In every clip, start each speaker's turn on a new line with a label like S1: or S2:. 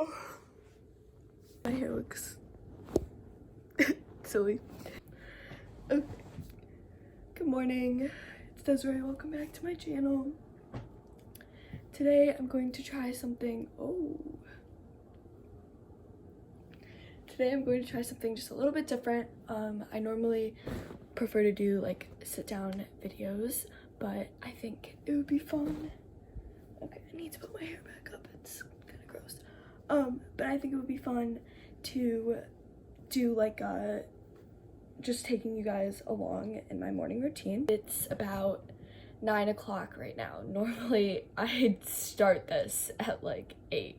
S1: Oh, my hair looks silly. Okay. Good morning, it's Desiree. Welcome back to my channel. Today I'm going to try something. Today I'm going to try something just a little bit different. I normally prefer to do like sit down videos, but I think it would be fun. Okay, I need to put my hair back up. It's kind of gross. But I think it would be fun to do like just taking you guys along in my morning routine. It's about 9 o'clock right now. Normally I'd start this at like 8,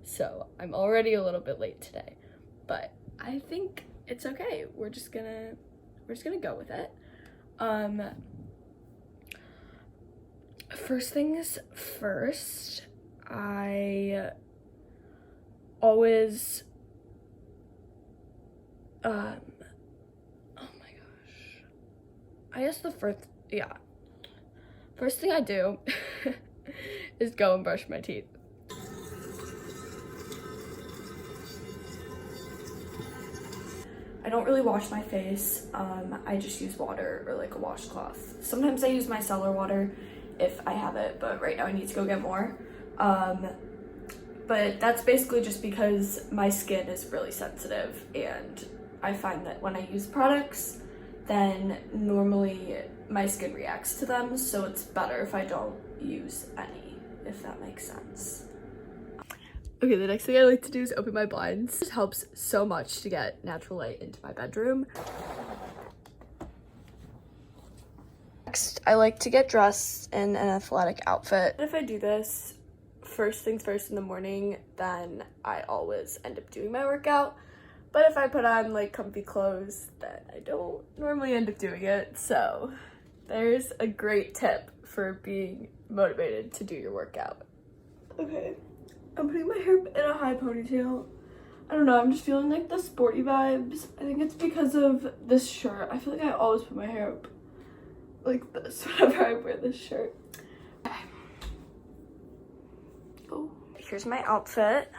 S1: so I'm already a little bit late today, but I think it's okay. We're just gonna go with it. First things first, I always oh my gosh, I guess first thing I do is go and brush my teeth. I don't really wash my face. I just use water or like a washcloth. Sometimes I use my cellar water if I have it, but right now I need to go get more. But that's basically just because my skin is really sensitive, and I find that when I use products, then normally my skin reacts to them, so it's better if I don't use any, if that makes sense. Okay, the next thing I like to do is open my blinds. It helps so much to get natural light into my bedroom. Next, I like to get dressed in an athletic outfit. If I do this first things first in the morning, then I always end up doing my workout. But if I put on like comfy clothes, then I don't normally end up doing it. So there's a great tip for being motivated to do your workout. Okay, I'm putting my hair in a high ponytail. I don't know, I'm just feeling like the sporty vibes. I think it's because of this shirt. I feel like I always put my hair up like this whenever I wear this shirt. Okay. Oh, here's my outfit.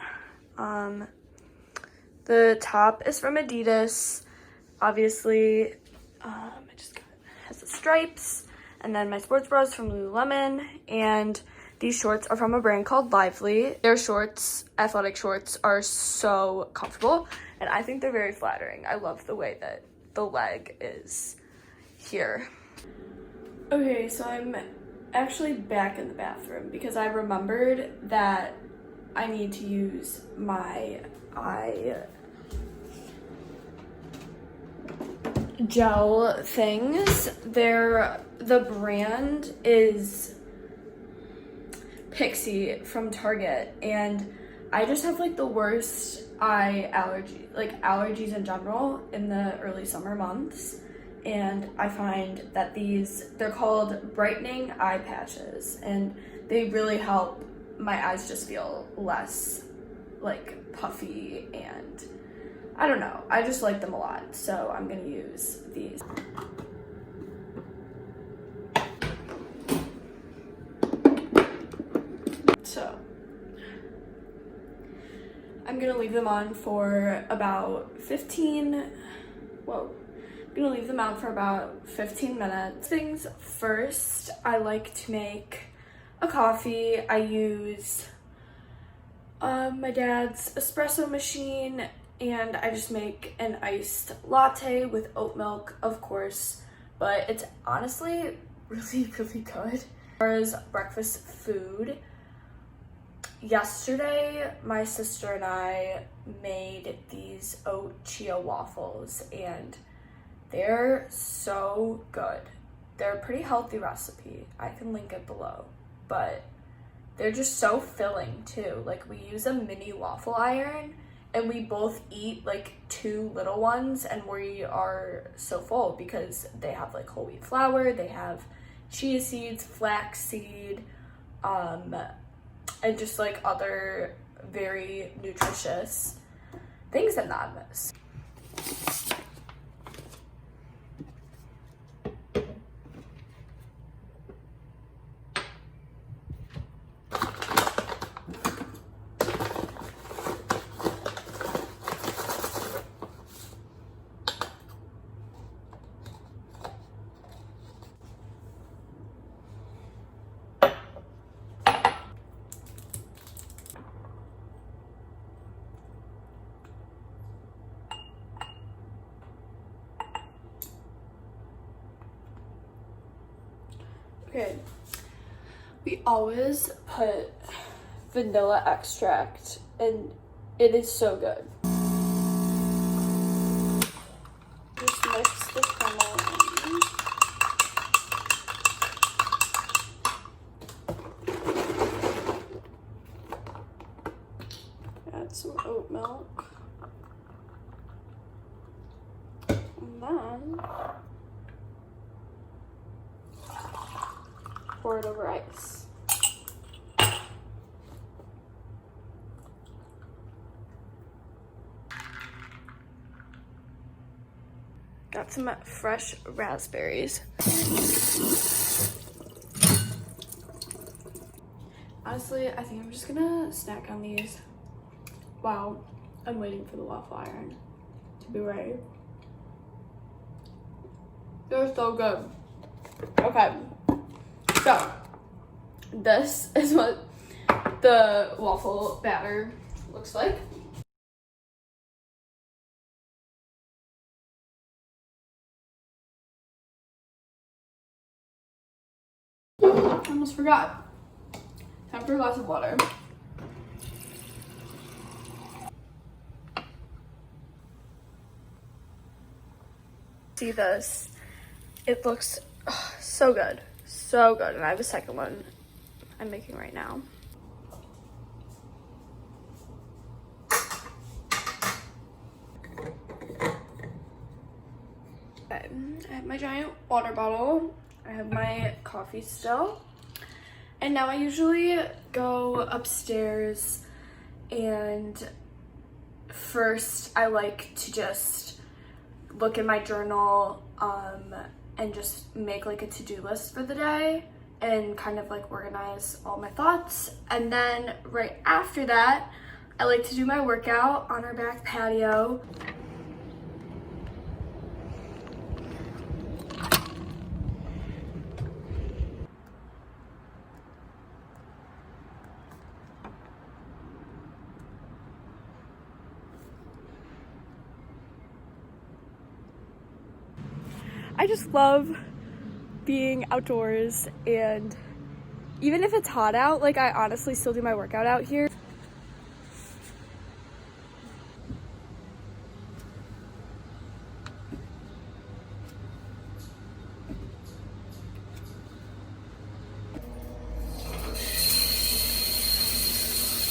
S1: The top is from Adidas. Obviously, it has the stripes. And then my sports bra is from Lululemon. And these shorts are from a brand called Lively. Their shorts, athletic shorts, are so comfortable. And I think they're very flattering. I love the way that the leg is here. Okay, so I'm actually back in the bathroom because I remembered that I need to use my eye gel things. The brand is Pixie from Target, and I just have like the worst eye allergies in general in the early summer months. And I find that they're called brightening eye patches, and they really help my eyes just feel less like puffy, and I don't know, I just like them a lot, so I'm gonna use these. So I'm gonna leave them on for about 15 minutes. Things first, I like to make a coffee. I use my dad's espresso machine, and I just make an iced latte with oat milk, of course, but it's honestly really, really good. As far as breakfast food, yesterday my sister and I made these oat chia waffles, and they're so good. They're a pretty healthy recipe. I can link it below, but they're just so filling too. Like, we use a mini waffle iron, and we both eat like 2 little ones, and we are so full because they have like whole wheat flour, they have chia seeds, flax seed, and just like other very nutritious things in them. Okay, we always put vanilla extract and it is so good. Just mix the caramel in. Add some oat milk. And then pour it over ice. Got some fresh raspberries. Honestly, I think I'm just gonna snack on these while I'm waiting for the waffle iron to be ready. They're so good. Okay, so this is what the waffle batter looks like. I almost forgot. Time for a glass of water. See this? It looks so good. So good. And I have a second one I'm making right now. Okay, I have my giant water bottle. I have my coffee still. And now I usually go upstairs and first I like to just look in my journal and just make like a to-do list for the day and kind of like organize all my thoughts. And then right after that, I like to do my workout on our back patio. I just love being outdoors, and even if it's hot out, like I honestly still do my workout out here.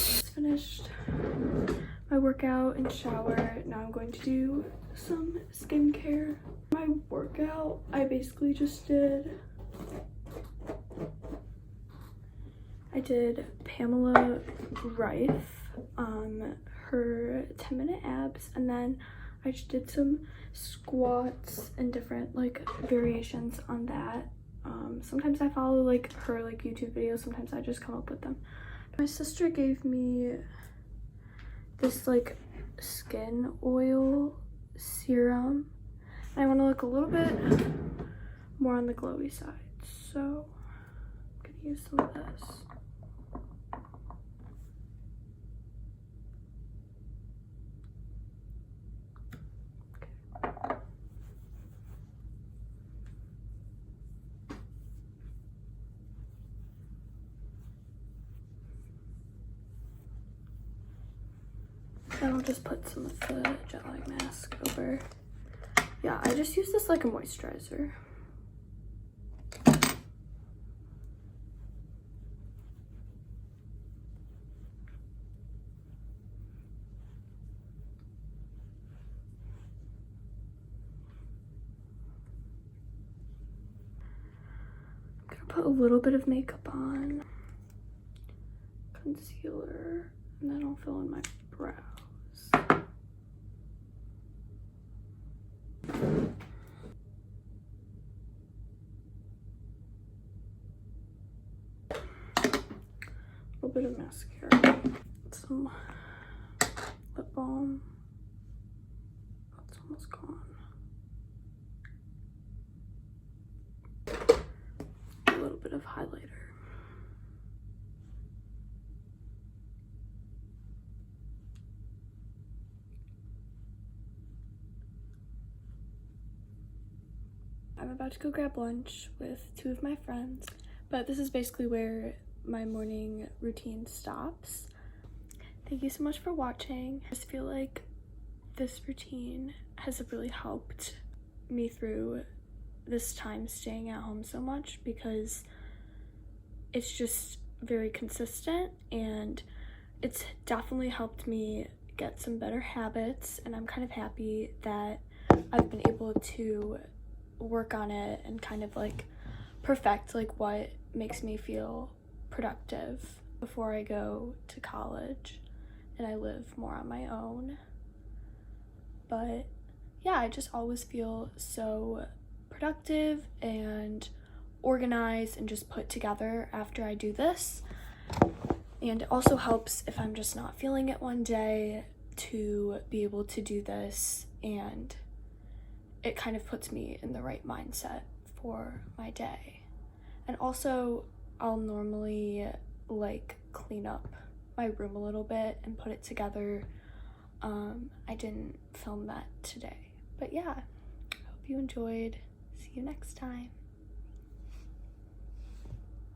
S1: Just finished my workout and shower. Now I'm going to do some skincare. My workout, I basically just did Pamela Rife, her 10-minute abs, and then I just did some squats and different like variations on that. Sometimes I follow like her like YouTube videos, sometimes I just come up with them. My sister gave me this like skin oil serum. I want to look a little bit more on the glowy side, so I'm gonna use some of this. Then I'll just put some of the jet lag mask over. Yeah, I just use this like a moisturizer. I'm gonna put a little bit of makeup on, concealer, and then I'll fill in my brows. A little bit of mascara, some lip balm. It's almost gone. A little bit of highlighter. I'm about to go grab lunch with two of my friends. But this is basically where my morning routine stops. Thank you so much for watching. I just feel like this routine has really helped me through this time staying at home so much, because it's just very consistent and it's definitely helped me get some better habits, and I'm kind of happy that I've been able to work on it and kind of like perfect like what makes me feel productive before I go to college and I live more on my own. But yeah, I just always feel so productive and organized and just put together after I do this. And it also helps if I'm just not feeling it one day to be able to do this, and it kind of puts me in the right mindset for my day. And also I'll normally like clean up my room a little bit and put it together. I didn't film that today, but yeah, I hope you enjoyed. See you next time.